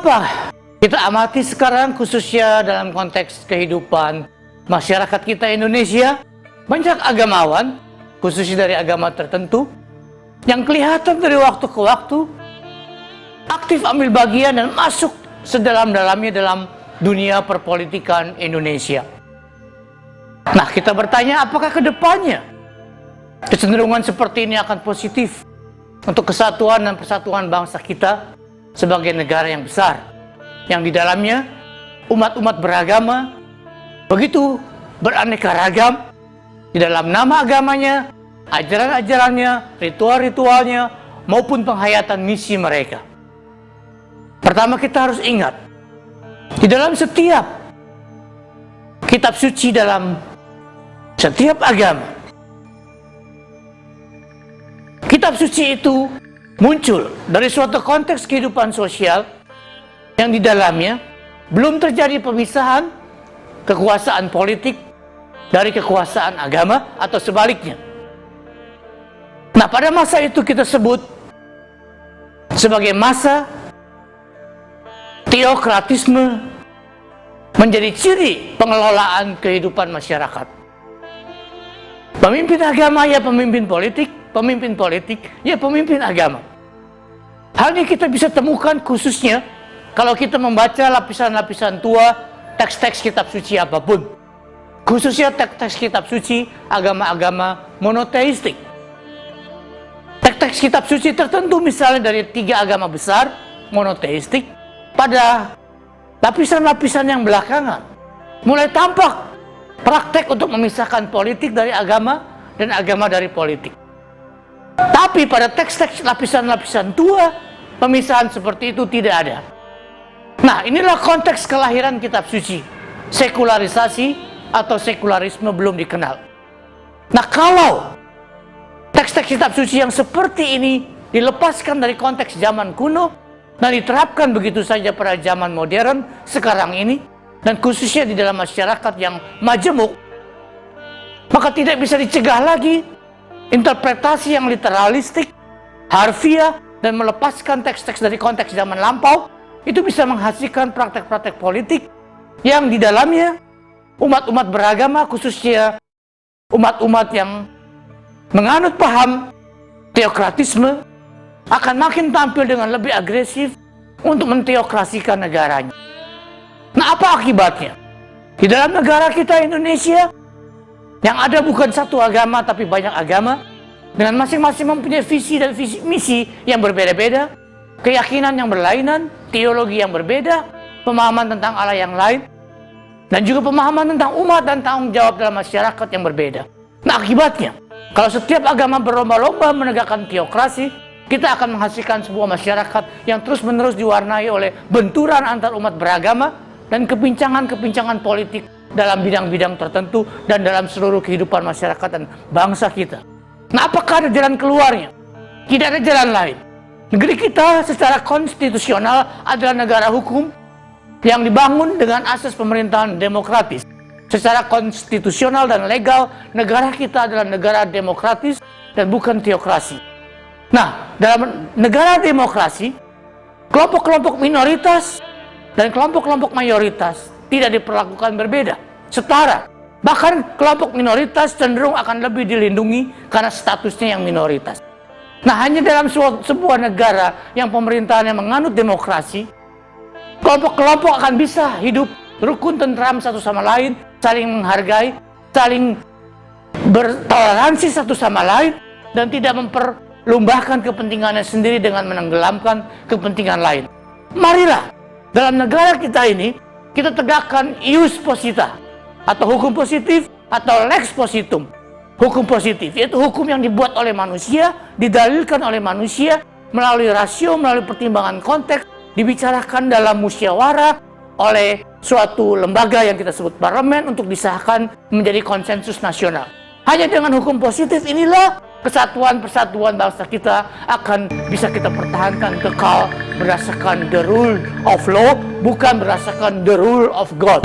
apa? Kita amati sekarang khususnya dalam konteks kehidupan masyarakat kita Indonesia, banyak agamawan, khususnya dari agama tertentu, yang kelihatan dari waktu ke waktu aktif ambil bagian dan masuk sedalam-dalamnya dalam dunia perpolitikan Indonesia. Nah, kita bertanya, apakah ke depannya kecenderungan seperti ini akan positif untuk kesatuan dan persatuan bangsa kita sebagai negara yang besar, yang di dalamnya umat-umat beragama begitu beraneka ragam di dalam nama agamanya, ajaran-ajarannya, ritual-ritualnya, maupun penghayatan misi mereka. Pertama, kita harus ingat, di dalam setiap kitab suci dalam setiap agama, kitab suci itu muncul dari suatu konteks kehidupan sosial yang di dalamnya belum terjadi pemisahan kekuasaan politik dari kekuasaan agama atau sebaliknya. Nah, pada masa itu kita sebut sebagai masa teokratisme menjadi ciri pengelolaan kehidupan masyarakat. Pemimpin agama ya pemimpin politik ya pemimpin agama. Hal ini kita bisa temukan khususnya kalau kita membaca lapisan-lapisan tua teks-teks kitab suci apapun, khususnya teks-teks kitab suci agama-agama monoteistik. Teks-teks kitab suci tertentu misalnya dari 3 agama besar monoteistik, pada lapisan-lapisan yang belakangan mulai tampak praktek untuk memisahkan politik dari agama dan agama dari politik. Tapi pada teks-teks lapisan-lapisan tua, pemisahan seperti itu tidak ada. Nah, inilah konteks kelahiran kitab suci. Sekularisasi atau sekularisme belum dikenal. Nah, kalau teks-teks kitab suci yang seperti ini dilepaskan dari konteks zaman kuno dan diterapkan begitu saja pada zaman modern sekarang ini, dan khususnya di dalam masyarakat yang majemuk, maka tidak bisa dicegah lagi interpretasi yang literalistik, harfiah, dan melepaskan teks-teks dari konteks zaman lampau. Itu bisa menghasilkan praktek-praktek politik yang di dalamnya umat-umat beragama, khususnya umat-umat yang menganut paham teokratisme, akan makin tampil dengan lebih agresif untuk menteokrasikan negaranya. Nah, apa akibatnya? Di dalam negara kita Indonesia, yang ada bukan satu agama tapi banyak agama, dengan masing-masing mempunyai visi dan visi misi yang berbeda-beda, keyakinan yang berlainan, teologi yang berbeda, pemahaman tentang Allah yang lain, dan juga pemahaman tentang umat dan tanggung jawab dalam masyarakat yang berbeda. Nah, akibatnya, kalau setiap agama berlomba-lomba menegakkan teokrasi, kita akan menghasilkan sebuah masyarakat yang terus-menerus diwarnai oleh benturan antar umat beragama dan kepincangan-kepincangan politik dalam bidang-bidang tertentu dan dalam seluruh kehidupan masyarakat dan bangsa kita. Nah, apakah ada jalan keluarnya? Tidak ada jalan lain. Negeri kita secara konstitusional adalah negara hukum yang dibangun dengan asas pemerintahan demokratis. Secara konstitusional dan legal, negara kita adalah negara demokratis dan bukan teokrasi. Nah, dalam negara demokrasi, kelompok-kelompok minoritas dan kelompok-kelompok mayoritas tidak diperlakukan berbeda, setara. Bahkan kelompok minoritas cenderung akan lebih dilindungi karena statusnya yang minoritas. Nah, hanya dalam sebuah negara yang pemerintahannya menganut demokrasi, kelompok-kelompok akan bisa hidup rukun tentram satu sama lain, saling menghargai, saling bertoleransi satu sama lain, dan tidak memperlumbahkan kepentingannya sendiri dengan menenggelamkan kepentingan lain. Marilah, dalam negara kita ini, kita tegakkan ius posita, atau hukum positif, atau lex positum. Hukum positif, yaitu hukum yang dibuat oleh manusia, didalilkan oleh manusia, melalui rasio, melalui pertimbangan konteks, dibicarakan dalam musyawarah oleh suatu lembaga yang kita sebut parlemen untuk disahkan menjadi konsensus nasional. Hanya dengan hukum positif inilah kesatuan-persatuan bangsa kita akan bisa kita pertahankan kekal berdasarkan the rule of law, bukan berdasarkan the rule of God.